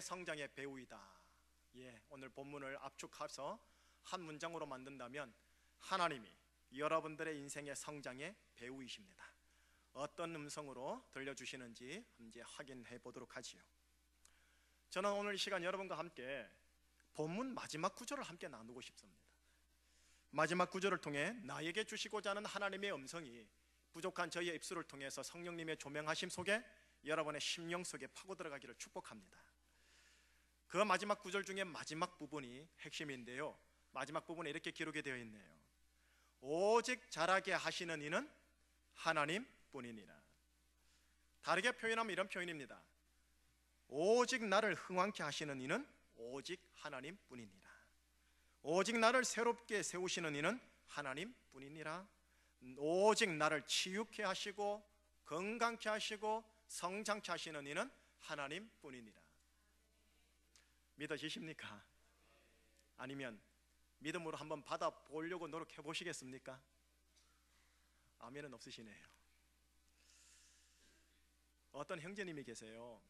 성장의 배우이다. 오늘 본문을 압축해서 한 문장으로 만든다면 하나님이 여러분들의 인생의 성장의 배우이십니다. 어떤 음성으로 들려주시는지 이제 확인해 보도록 하지요. 저는 오늘 이 시간 여러분과 함께 본문 마지막 구절을 함께 나누고 싶습니다. 마지막 구절을 통해 나에게 주시고자 하는 하나님의 음성이 부족한 저희의 입술을 통해서 성령님의 조명하심 속에 여러분의 심령 속에 파고 들어가기를 축복합니다. 그 마지막 구절 중에 마지막 부분이 핵심인데요, 마지막 부분에 이렇게 기록이 되어 있네요. 오직 자라게 하시는 이는 하나님뿐이니라. 다르게 표현하면 이런 표현입니다. 오직 나를 흥왕케 하시는 이는 오직 하나님뿐이니라. 오직 나를 새롭게 세우시는 이는 하나님뿐이니라. 오직 나를 치유케 하시고 건강케 하시고 성장케 하시는 이는 하나님뿐이니라. 믿어지십니까? 아니면 믿음으로 한번 받아보려고 노력해 보시겠습니까? 아멘은 없으시네요. 어떤 형제님이 계세요.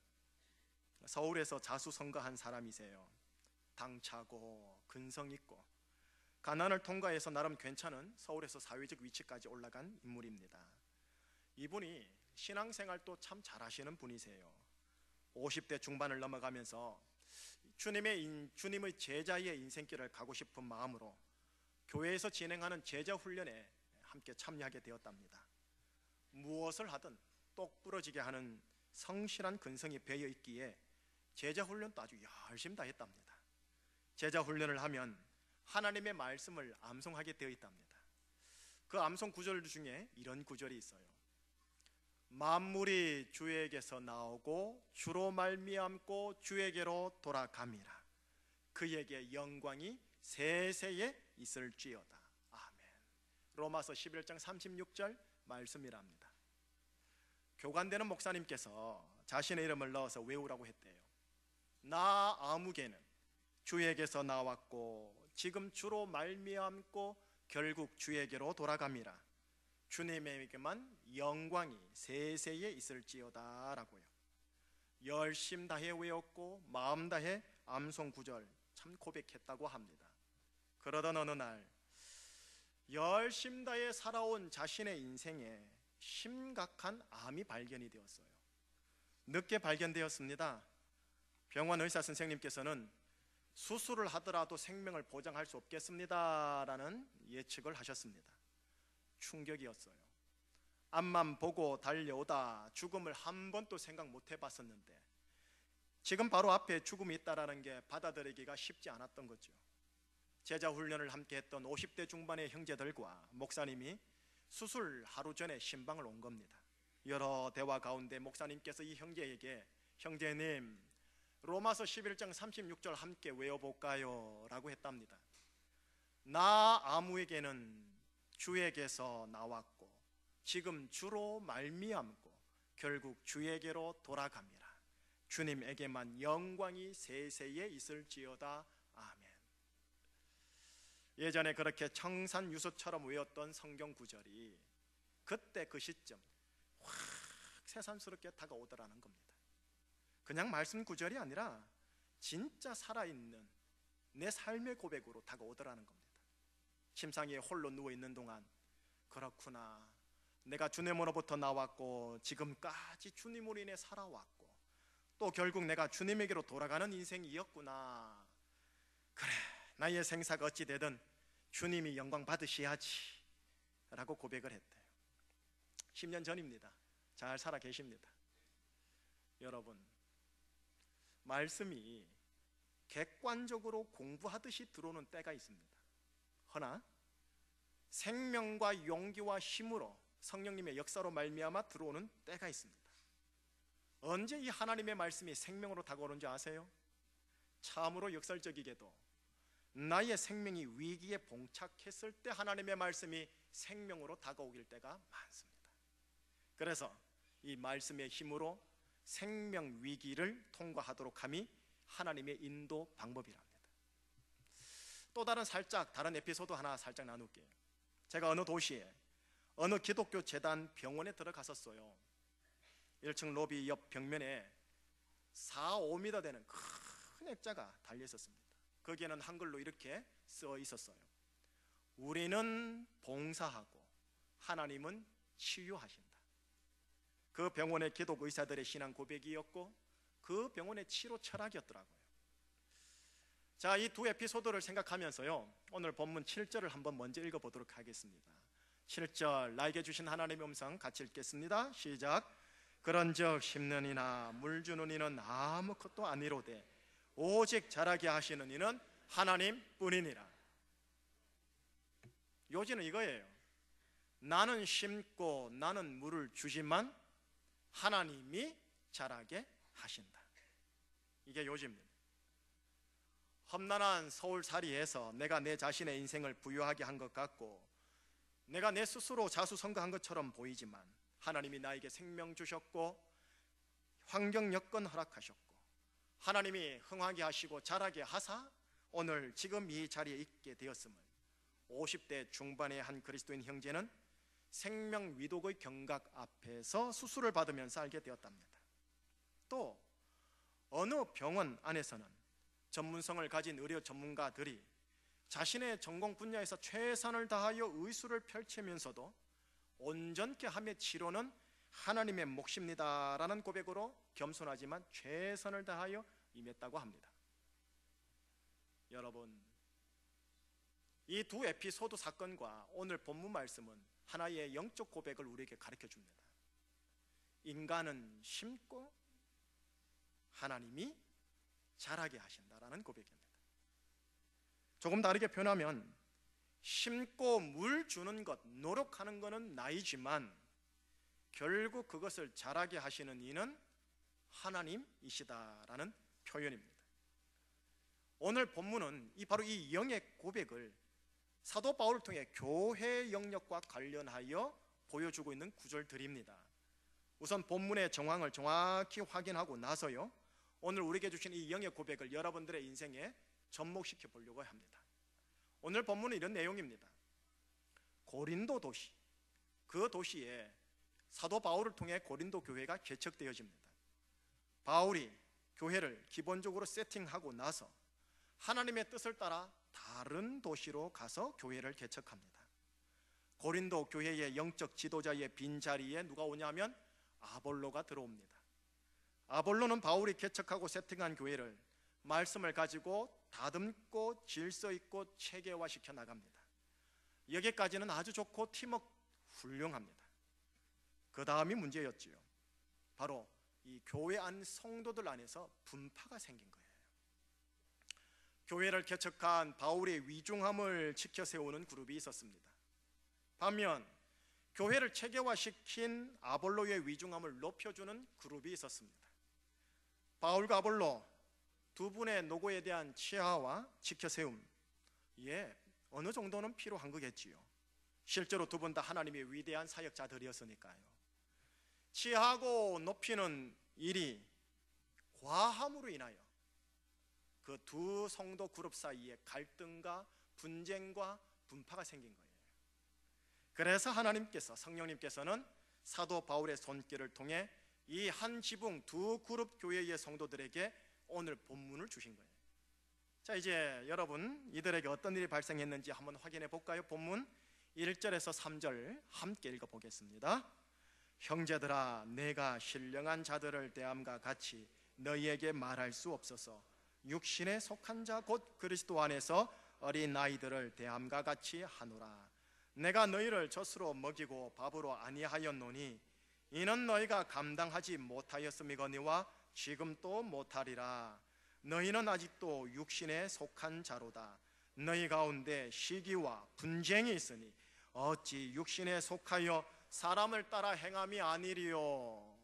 서울에서 자수성가한 사람이세요. 당차고 근성 있고 가난을 통과해서 나름 괜찮은 서울에서 사회적 위치까지 올라간 인물입니다. 이분이 신앙생활도 참 잘하시는 분이세요. 50대 중반을 넘어가면서 주님의 제자의 인생길을 가고 싶은 마음으로 교회에서 진행하는 제자 훈련에 함께 참여하게 되었답니다. 무엇을 하든 똑부러지게 하는 성실한 근성이 배어 있기에 제자 훈련도 아주 열심히 다 했답니다. 제자 훈련을 하면 하나님의 말씀을 암송하게 되어 있답니다. 그 암송 구절 중에 이런 구절이 있어요. 만물이 주에게서 나오고 주로 말미암고 주에게로 돌아감이라. 그에게 영광이 세세에 있을지어다. 아멘. 로마서 11장 36절 말씀이랍니다. 교관되는 목사님께서 자신의 이름을 넣어서 외우라고 했대요. 나 아무개는 주에게서 나왔고 지금 주로 말미암고 결국 주에게로 돌아갑니다. 주님에게만 영광이 세세에 있을지어다 라고요. 열심 다해 외웠고 마음 다해 암송 구절 참 고백했다고 합니다. 그러던 어느 날 열심 다해 살아온 자신의 인생에 심각한 암이 발견이 되었어요. 늦게 발견되었습니다. 병원 의사 선생님께서는 수술을 하더라도 생명을 보장할 수 없겠습니다 라는 예측을 하셨습니다. 충격이었어요. 앞만 보고 달려오다 죽음을 한 번도 생각 못 해봤었는데 지금 바로 앞에 죽음이 있다는 게 받아들이기가 쉽지 않았던 거죠. 제자 훈련을 함께 했던 50대 중반의 형제들과 목사님이 수술 하루 전에 신방을 온 겁니다. 여러 대화 가운데 목사님께서 이 형제에게 형제님 로마서 11장 36절 함께 외워볼까요? 라고 했답니다. 나 아무에게는 주에게서 나왔고 지금 주로 말미암고 결국 주에게로 돌아갑니다. 주님에게만 영광이 세세에 있을지어다. 아멘. 예전에 그렇게 청산유수처럼 외웠던 성경 구절이 그때 그 시점 확 새삼스럽게 다가오더라는 겁니다. 그냥 말씀 구절이 아니라 진짜 살아있는 내 삶의 고백으로 다가오더라는 겁니다. 침상에 홀로 누워있는 동안 그렇구나, 내가 주님으로부터 나왔고 지금까지 주님으로 인해 살아왔고 또 결국 내가 주님에게로 돌아가는 인생이었구나. 그래, 나의 생사가 어찌 되든 주님이 영광 받으셔야지 라고 고백을 했대요. 10년 전입니다. 잘 살아 계십니다. 여러분, 말씀이 객관적으로 공부하듯이 들어오는 때가 있습니다. 허나 생명과 용기와 힘으로 성령님의 역사로 말미암아 들어오는 때가 있습니다. 언제 이 하나님의 말씀이 생명으로 다가오는지 아세요? 참으로 역설적이게도 나의 생명이 위기에 봉착했을 때 하나님의 말씀이 생명으로 다가오길 때가 많습니다. 그래서 이 말씀의 힘으로 생명 위기를 통과하도록 함이 하나님의 인도 방법이랍니다. 또 다른 에피소드 하나 살짝 나눌게요. 제가 어느 도시에 어느 기독교 재단 병원에 들어갔었어요. 1층 로비 옆 벽면에 4, 5m 되는 큰 액자가 달려 있었습니다. 거기에는 한글로 이렇게 써 있었어요. 우리는 봉사하고 하나님은 치유하신다. 그 병원의 기독 의사들의 신앙 고백이었고 그 병원의 치료 철학이었더라고요. 자, 이 두 에피소드를 생각하면서요, 오늘 본문 7절을 한번 먼저 읽어보도록 하겠습니다. 7절, 나에게 주신 하나님의 음성 같이 읽겠습니다. 시작. 그런즉 심는 이나 물 주는 이는 아무것도 아니로되 오직 자라게 하시는 이는 하나님뿐이니라. 요지는 이거예요. 나는 심고 나는 물을 주지만 하나님이 자라게 하신다. 이게 요지입니다. 험난한 서울살이에서 내가 내 자신의 인생을 부유하게 한 것 같고 내가 내 스스로 자수성가한 것처럼 보이지만 하나님이 나에게 생명 주셨고 환경 여건 허락하셨고 하나님이 흥하게 하시고 자라게 하사 오늘 지금 이 자리에 있게 되었음을 50대 중반의 한 그리스도인 형제는 생명 위독의 경각 앞에서 수술을 받으면서 알게 되었답니다. 또 어느 병원 안에서는 전문성을 가진 의료 전문가들이 자신의 전공 분야에서 최선을 다하여 의술을 펼치면서도 온전케 함의 치료는 하나님의 몫입니다라는 고백으로 겸손하지만 최선을 다하여 임했다고 합니다. 여러분, 이 두 에피소드 사건과 오늘 본문 말씀은 하나의 영적 고백을 우리에게 가르쳐 줍니다. 인간은 심고 하나님이 자라게 하신다라는 고백입니다. 조금 다르게 표현하면 심고 물 주는 것, 노력하는 것은 나이지만 결국 그것을 자라게 하시는 이는 하나님이시다라는 표현입니다. 오늘 본문은 바로 이 영의 고백을 사도 바울을 통해 교회 영역과 관련하여 보여주고 있는 구절들입니다. 우선 본문의 정황을 정확히 확인하고 나서요, 오늘 우리에게 주신 이 영의 고백을 여러분들의 인생에 접목시켜 보려고 합니다. 오늘 본문은 이런 내용입니다. 고린도 도시, 그 도시에 사도 바울을 통해 고린도 교회가 개척되어집니다. 바울이 교회를 기본적으로 세팅하고 나서 하나님의 뜻을 따라 다른 도시로 가서 교회를 개척합니다. 고린도 교회의 영적 지도자의 빈자리에 누가 오냐면 아볼로가 들어옵니다. 아볼로는 바울이 개척하고 세팅한 교회를 말씀을 가지고 다듬고 질서 있고 체계화시켜 나갑니다. 여기까지는 아주 좋고 팀워크 훌륭합니다. 그 다음이 문제였지요. 바로 이 교회 안 성도들 안에서 분파가 생긴 거예요. 교회를 개척한 바울의 위중함을 지켜 세우는 그룹이 있었습니다. 반면 교회를 체계화시킨 아볼로의 위중함을 높여주는 그룹이 있었습니다. 바울과 아볼로 두 분의 노고에 대한 치하와 지켜세움, 어느 정도는 필요한 거겠지요. 실제로 두 분 다 하나님의 위대한 사역자들이었으니까요. 치하고 높이는 일이 과함으로 인하여 그 두 성도 그룹 사이에 갈등과 분쟁과 분파가 생긴 거예요. 그래서 하나님께서, 성령님께서는 사도 바울의 손길을 통해 이 한 지붕 두 그룹 교회의 성도들에게 오늘 본문을 주신 거예요. 자, 이제 여러분 이들에게 어떤 일이 발생했는지 한번 확인해 볼까요? 본문 1절에서 3절 함께 읽어보겠습니다. 형제들아, 내가 신령한 자들을 대함과 같이 너희에게 말할 수 없어서 육신에 속한 자 곧 그리스도 안에서 어린 아이들을 대함과 같이 하노라. 내가 너희를 젖으로 먹이고 밥으로 아니하였노니 이는 너희가 감당하지 못하였음이거니와 지금 또 못하리라. 너희는 아직도 육신에 속한 자로다. 너희 가운데 시기와 분쟁이 있으니 어찌 육신에 속하여 사람을 따라 행함이 아니리요.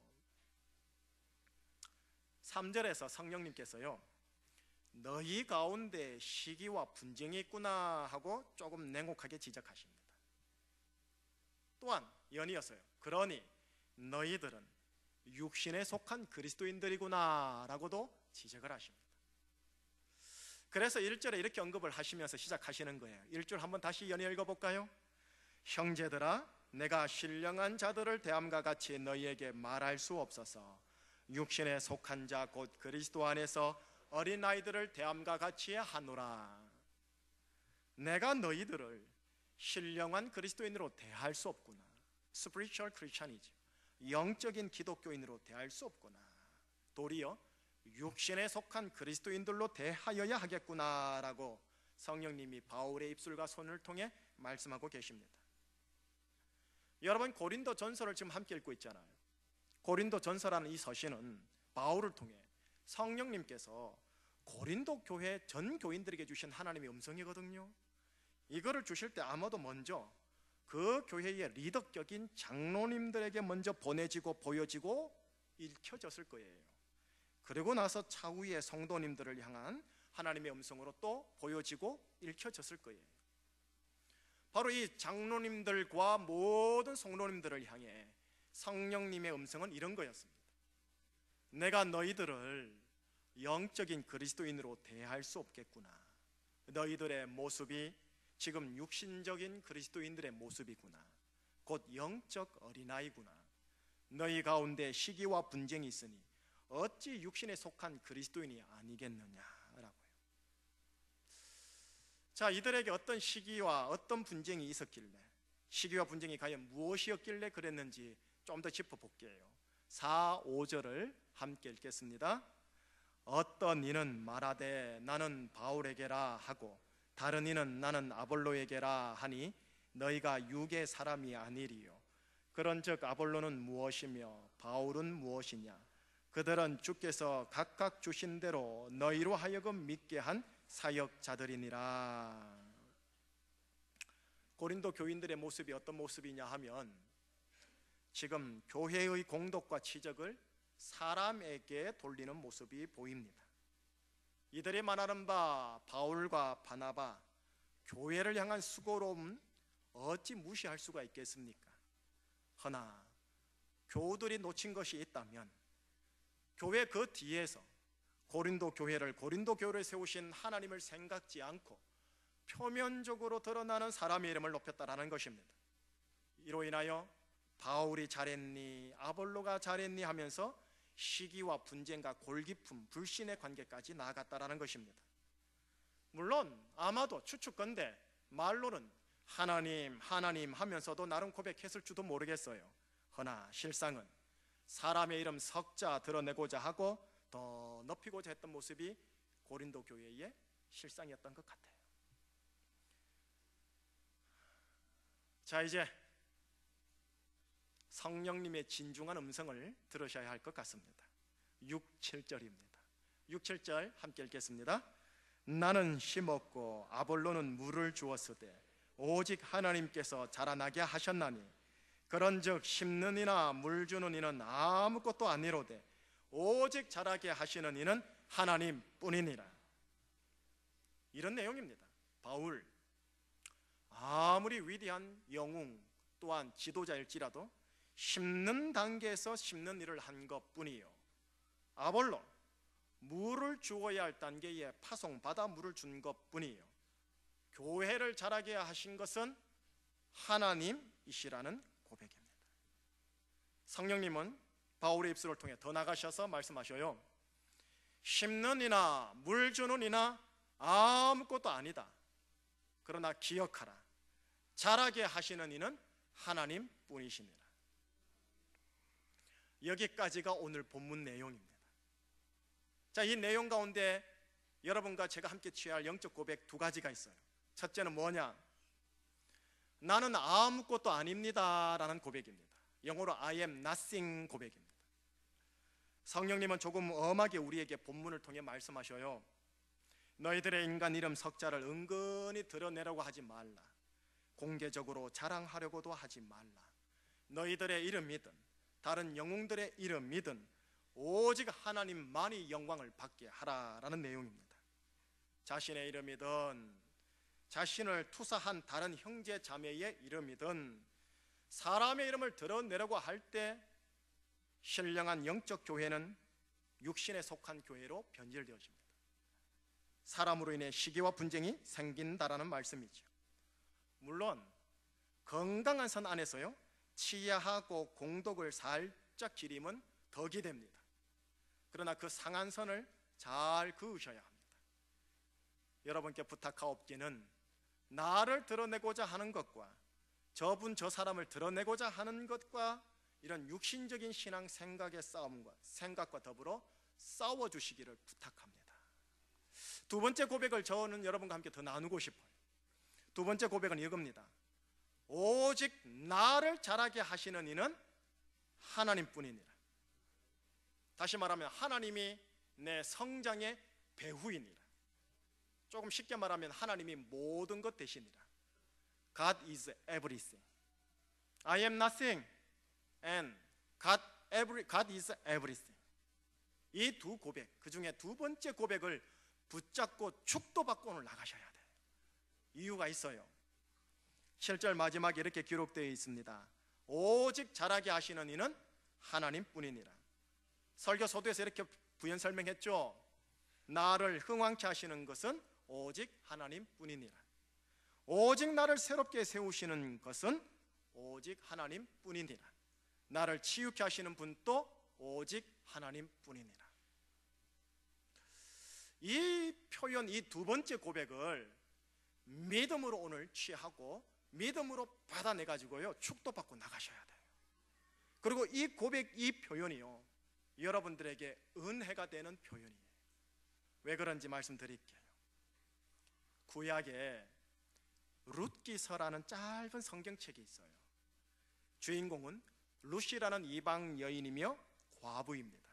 3절에서 성령님께서요, 너희 가운데 시기와 분쟁이 있구나 하고 조금 냉혹하게 지적하십니다. 또한 연이어서요, 그러니 너희들은 육신에 속한 그리스도인들이구나 라고도 지적을 하십니다. 그래서 1절에 이렇게 언급을 하시면서 시작하시는 거예요. 1절 한번 다시 연이 읽어볼까요? 형제들아, 내가 신령한 자들을 대함과 같이 너희에게 말할 수 없어서 육신에 속한 자 곧 그리스도 안에서 어린아이들을 대함과 같이 하노라. 내가 너희들을 신령한 그리스도인으로 대할 수 없구나. Spiritual Christianism, 영적인 기독교인으로 대할 수 없구나. 도리어 육신에 속한 그리스도인들로 대하여야 하겠구나라고 성령님이 바울의 입술과 손을 통해 말씀하고 계십니다. 여러분, 고린도 전서를 지금 함께 읽고 있잖아요. 고린도 전서라는 이 서신은 바울을 통해 성령님께서 고린도 교회 전 교인들에게 주신 하나님의 음성이거든요. 이거를 주실 때 아마도 먼저 그 교회의 리더격인 장로님들에게 먼저 보내지고 보여지고 읽혀졌을 거예요. 그리고 나서 차후에 성도님들을 향한 하나님의 음성으로 또 보여지고 읽혀졌을 거예요. 바로 이 장로님들과 모든 성도님들을 향해 성령님의 음성은 이런 거였습니다. 내가 너희들을 영적인 그리스도인으로 대할 수 없겠구나. 너희들의 모습이 지금 육신적인 그리스도인들의 모습이구나. 곧 영적 어린아이구나. 너희 가운데 시기와 분쟁이 있으니 어찌 육신에 속한 그리스도인이 아니겠느냐라고요. 자, 이들에게 어떤 시기와 어떤 분쟁이 있었길래, 시기와 분쟁이 과연 무엇이었길래 그랬는지 좀 더 짚어볼게요. 4, 5절을 함께 읽겠습니다. 어떤 이는 말하되 나는 바울에게라 하고 다른 이는 나는 아볼로에게라 하니 너희가 육의 사람이 아니리요. 그런즉 아볼로는 무엇이며 바울은 무엇이냐? 그들은 주께서 각각 주신 대로 너희로 하여금 믿게 한 사역자들이니라. 고린도 교인들의 모습이 어떤 모습이냐 하면 지금 교회의 공덕과 치적을 사람에게 돌리는 모습이 보입니다. 이들이 말하는 바 바울과 바나바, 교회를 향한 수고로움 어찌 무시할 수가 있겠습니까? 허나 교우들이 놓친 것이 있다면 교회 그 뒤에서 고린도 교회를 세우신 하나님을 생각지 않고 표면적으로 드러나는 사람의 이름을 높였다라는 것입니다. 이로 인하여 바울이 잘했니 아볼로가 잘했니 하면서 시기와 분쟁과 골기품, 불신의 관계까지 나아갔다라는 것입니다. 물론 아마도 추측건대 말로는 하나님 하면서도 나름 고백했을지도 모르겠어요. 허나 실상은 사람의 이름 석자 드러내고자 하고 더 높이고자 했던 모습이 고린도 교회의 실상이었던 것 같아요. 자, 이제 성령님의 진중한 음성을 들으셔야 할 것 같습니다. 6, 7절입니다. 6, 7절 함께 읽겠습니다. 나는 심었고 아볼로는 물을 주었으되 오직 하나님께서 자라나게 하셨나니 그런즉 심는 이나 물 주는 이는 아무것도 아니로되 오직 자라게 하시는 이는 하나님뿐이니라. 이런 내용입니다. 바울 아무리 위대한 영웅 또한 지도자일지라도 심는 단계에서 심는 일을 한 것뿐이요, 아볼로 물을 주어야 할 단계에 파송받아 물을 준 것뿐이요, 교회를 자라게 하신 것은 하나님이시라는 고백입니다. 성령님은 바울의 입술을 통해 더 나가셔서 말씀하셔요. 심는 이나 물 주는 이나 아무것도 아니다. 그러나 기억하라. 자라게 하시는 이는 하나님뿐이시니라. 여기까지가 오늘 본문 내용입니다. 자, 이 내용 가운데 여러분과 제가 함께 취할 영적 고백 두 가지가 있어요. 첫째는 뭐냐? 나는 아무것도 아닙니다 라는 고백입니다. 영어로 I am nothing 고백입니다. 성령님은 조금 엄하게 우리에게 본문을 통해 말씀하셔요. 너희들의 인간 이름 석자를 은근히 드러내려고 하지 말라. 공개적으로 자랑하려고도 하지 말라. 너희들의 이름이든 다른 영웅들의 이름이든 오직 하나님만이 영광을 받게 하라라는 내용입니다. 자신의 이름이든 자신을 투사한 다른 형제 자매의 이름이든 사람의 이름을 드러내려고 할 때 신령한 영적 교회는 육신에 속한 교회로 변질되어집니다. 사람으로 인해 시기와 분쟁이 생긴다라는 말씀이죠. 물론 건강한 선 안에서요, 치야하고 공덕을 살짝 기림은 덕이 됩니다. 그러나 그 상한선을 잘 그으셔야 합니다. 여러분께 부탁하옵기는 나를 드러내고자 하는 것과 저분 저 사람을 드러내고자 하는 것과 이런 육신적인 신앙 생각과 더불어 싸워주시기를 부탁합니다. 두 번째 고백을 저는 여러분과 함께 더 나누고 싶어요. 두 번째 고백은 이겁니다. 오직 나를 자라게 하시는 이는 하나님뿐이니라. 다시 말하면 하나님이 내 성장의 배후이니라. 조금 쉽게 말하면 하나님이 모든 것 되시니라. God is everything. I am nothing and God is everything. 이 두 고백, 그 중에 두 번째 고백을 붙잡고 축도받고 오늘 나가셔야 돼요. 이유가 있어요. 7절 마지막에 이렇게 기록되어 있습니다. 오직 자라게 하시는 이는 하나님뿐이니라. 설교 서두에서 이렇게 부연 설명했죠. 나를 흥왕케 하시는 것은 오직 하나님뿐이니라. 오직 나를 새롭게 세우시는 것은 오직 하나님뿐이니라. 나를 치유케 하시는 분도 오직 하나님뿐이니라. 이 표현, 이 두 번째 고백을 믿음으로 오늘 취하고 믿음으로 받아내 가지고요 축도받고 나가셔야 돼요. 그리고 이 고백, 이 표현이요 여러분들에게 은혜가 되는 표현이에요. 왜 그런지 말씀드릴게요. 구약에 룻기서라는 짧은 성경책이 있어요. 주인공은 룻이라는 이방 여인이며 과부입니다.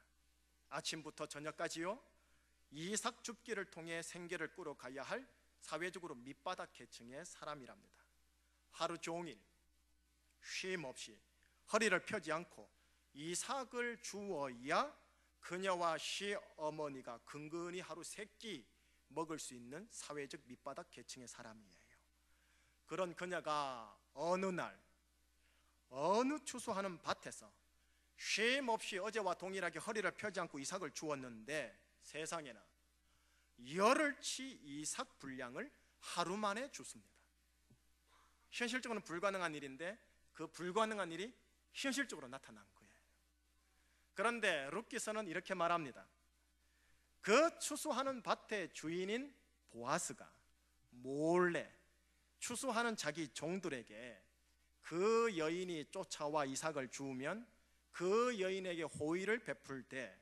아침부터 저녁까지요 이삭 줍기를 통해 생계를 꾸려가야 할 사회적으로 밑바닥 계층의 사람이랍니다. 하루 종일 쉼 없이 허리를 펴지 않고 이삭을 주어야 그녀와 시어머니가 근근히 하루 3끼 먹을 수 있는 사회적 밑바닥 계층의 사람이에요. 그런 그녀가 어느 날 어느 추수하는 밭에서 쉼 없이 어제와 동일하게 허리를 펴지 않고 이삭을 주었는데 세상에나 열흘치 이삭 분량을 하루 만에 줬습니다. 현실적으로는 불가능한 일인데 그 불가능한 일이 현실적으로 나타난 거예요. 그런데 룻기서는 이렇게 말합니다. 그 추수하는 밭의 주인인 보아스가 몰래 추수하는 자기 종들에게 그 여인이 쫓아와 이삭을 주우면 그 여인에게 호의를 베풀 때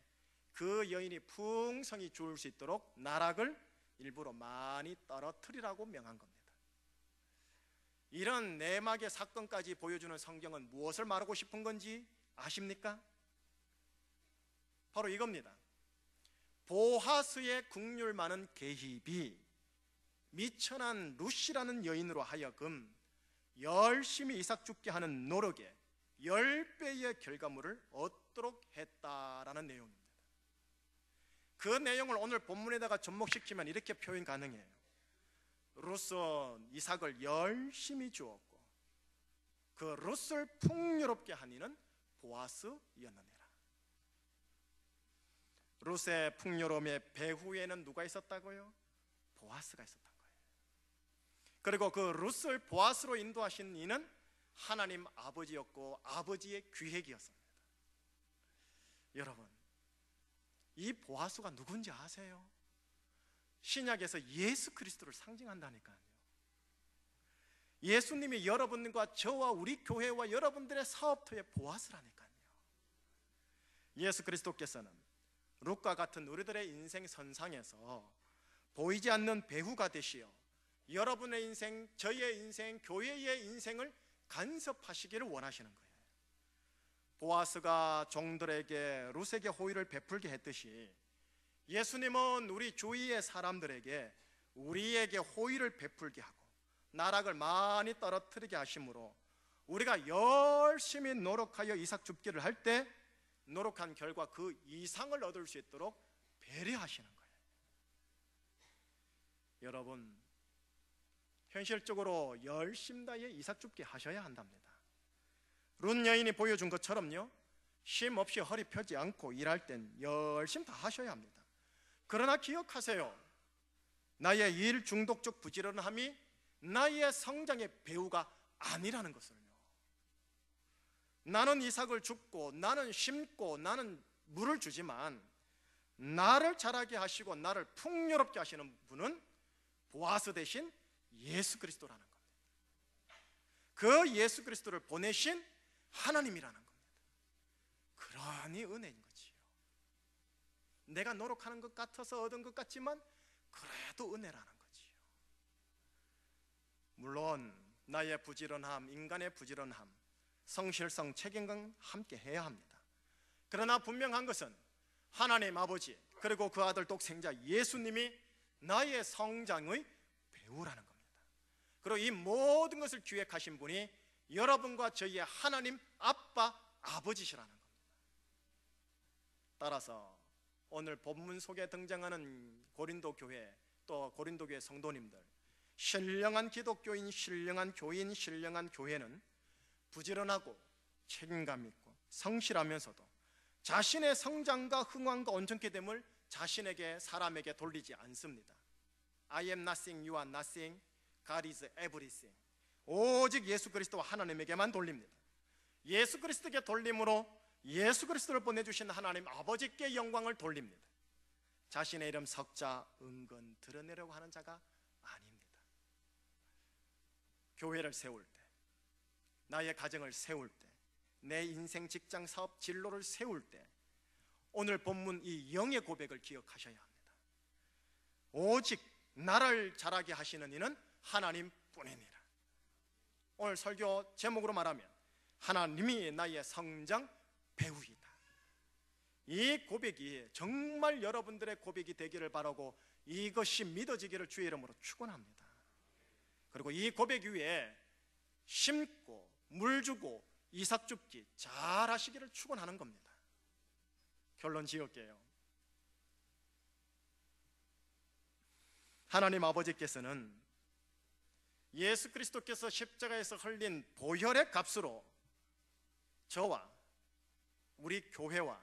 그 여인이 풍성히 주울 수 있도록 나락을 일부러 많이 떨어뜨리라고 명한 겁니다. 이런 내막의 사건까지 보여주는 성경은 무엇을 말하고 싶은 건지 아십니까? 바로 이겁니다. 보아스의 국률 많은 계집이 미천한 룻이라는 여인으로 하여금 열심히 이삭 줍게 하는 노력에 10배의 결과물을 얻도록 했다라는 내용입니다. 그 내용을 오늘 본문에다가 접목시키면 이렇게 표현 가능해요. 룻은 이삭을 열심히 주었고 그 룻을 풍요롭게 한 이는 보아스였느니라. 룻의 풍요로움의 배후에는 누가 있었다고요? 보아스가 있었던 거예요. 그리고 그 룻을 보아스로 인도하신 이는 하나님 아버지였고 아버지의 귀획이었습니다. 여러분, 이 보아스가 누군지 아세요? 신약에서 예수 그리스도를 상징한다니까요. 예수님이 여러분과 저와 우리 교회와 여러분들의 사업터의 보아스라니까요. 예수 그리스도께서는 룻과 같은 우리들의 인생 선상에서 보이지 않는 배후가 되시어 여러분의 인생, 저의 인생, 교회의 인생을 간섭하시기를 원하시는 거예요. 보아스가 종들에게 룻에게 호의를 베풀게 했듯이 예수님은 우리 주위의 사람들에게 우리에게 호의를 베풀게 하고 나락을 많이 떨어뜨리게 하심으로 우리가 열심히 노력하여 이삭 줍기를 할 때 노력한 결과 그 이상을 얻을 수 있도록 배려하시는 거예요. 여러분, 현실적으로 열심 다해 이삭 줍기 하셔야 한답니다. 룻 여인이 보여준 것처럼요, 쉼 없이 허리 펴지 않고 일할 땐 열심 다 하셔야 합니다. 그러나 기억하세요. 나의 일 중독적 부지런함이 나의 성장의 배후가 아니라는 것을요. 나는 이삭을 줍고 나는 심고 나는 물을 주지만 나를 자라게 하시고 나를 풍요롭게 하시는 분은 보아스 대신 예수 그리스도라는 겁니다. 그 예수 그리스도를 보내신 하나님이라는 겁니다. 그러니 은혜인 거지요. 내가 노력하는 것 같아서 얻은 것 같지만 그래도 은혜라는 거지요. 물론 나의 부지런함, 인간의 부지런함, 성실성, 책임감 함께 해야 합니다. 그러나 분명한 것은 하나님 아버지 그리고 그 아들 독생자 예수님이 나의 성장의 배우라는 겁니다. 그리고 이 모든 것을 기획하신 분이 여러분과 저희의 하나님 아빠 아버지시라는 겁니다. 따라서 오늘 본문 속에 등장하는 고린도 교회, 또 고린도 교회 성도님들, 신령한 기독교인, 신령한 교인, 신령한 교회는 부지런하고 책임감 있고 성실하면서도 자신의 성장과 흥왕과 온전케 됨을 자신에게, 사람에게 돌리지 않습니다. I am nothing, you are nothing, God is everything. 오직 예수 그리스도와 하나님에게만 돌립니다. 예수 그리스도께 돌림으로 예수 그리스도를 보내주신 하나님 아버지께 영광을 돌립니다. 자신의 이름 석자 은근 드러내려고 하는 자가 아닙니다. 교회를 세울 때, 나의 가정을 세울 때, 내 인생, 직장, 사업, 진로를 세울 때 오늘 본문 이 영의 고백을 기억하셔야 합니다. 오직 나를 자라게 하시는 이는 하나님뿐이니라. 오늘 설교 제목으로 말하면 하나님이 나의 성장 배우이다. 이 고백이 정말 여러분들의 고백이 되기를 바라고 이것이 믿어지기를 주의 이름으로 축원합니다. 그리고 이 고백 위에 심고 물 주고 이삭 줍기 잘 하시기를 축원하는 겁니다. 결론 지을게요. 하나님 아버지께서는 예수 그리스도께서 십자가에서 흘린 보혈의 값으로 저와 우리 교회와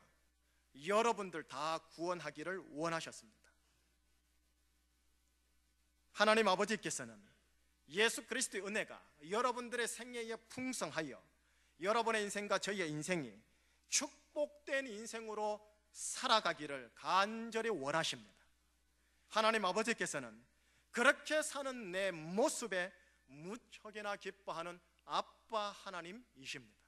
여러분들 다 구원하기를 원하셨습니다. 하나님 아버지께서는 예수 그리스도의 은혜가 여러분들의 생애에 풍성하여 여러분의 인생과 저희의 인생이 축복된 인생으로 살아가기를 간절히 원하십니다. 하나님 아버지께서는 그렇게 사는 내 모습에 무척이나 기뻐하는 아빠 하나님이십니다.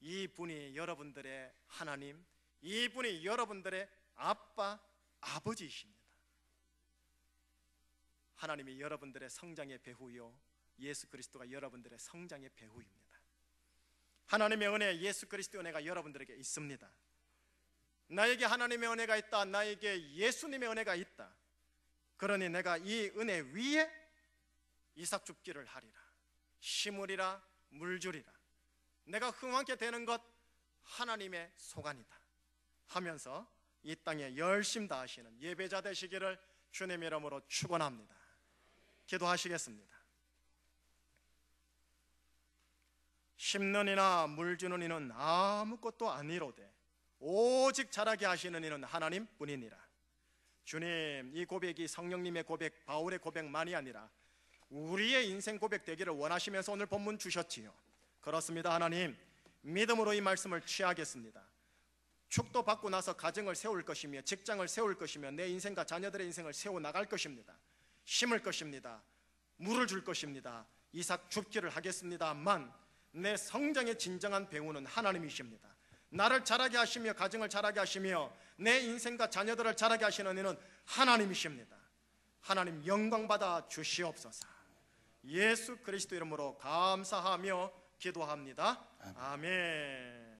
이분이 여러분들의 하나님, 이분이 여러분들의 아빠 아버지이십니다. 하나님이 여러분들의 성장의 배후요, 예수 그리스도가 여러분들의 성장의 배후입니다. 하나님의 은혜, 예수 그리스도의 은혜가 여러분들에게 있습니다. 나에게 하나님의 은혜가 있다, 나에게 예수님의 은혜가 있다. 그러니 내가 이 은혜 위에 이삭 줍기를 하리라, 심으리라, 물 주리라. 내가 흥왕케 되는 것 하나님의 소관이다 하면서 이 땅에 열심 다하시는 예배자 되시기를 주님의 이름으로 축원합니다. 기도하시겠습니다. 심는 이나 물 주는 이는 아무것도 아니로되 오직 자라게 하시는 이는 하나님뿐이니라. 주님, 이 고백이 성령님의 고백, 바울의 고백만이 아니라 우리의 인생 고백 되기를 원하시면서 오늘 본문 주셨지요. 그렇습니다. 하나님, 믿음으로 이 말씀을 취하겠습니다. 축도받고 나서 가정을 세울 것이며 직장을 세울 것이며 내 인생과 자녀들의 인생을 세워나갈 것입니다. 심을 것입니다. 물을 줄 것입니다. 이삭 줍기를 하겠습니다만 내 성장의 진정한 배우는 하나님이십니다. 나를 자라게 하시며 가정을 자라게 하시며 내 인생과 자녀들을 자라게 하시는 이는 하나님이십니다. 하나님 영광 받아 주시옵소서. 예수 그리스도 이름으로 감사하며 기도합니다. 아멘.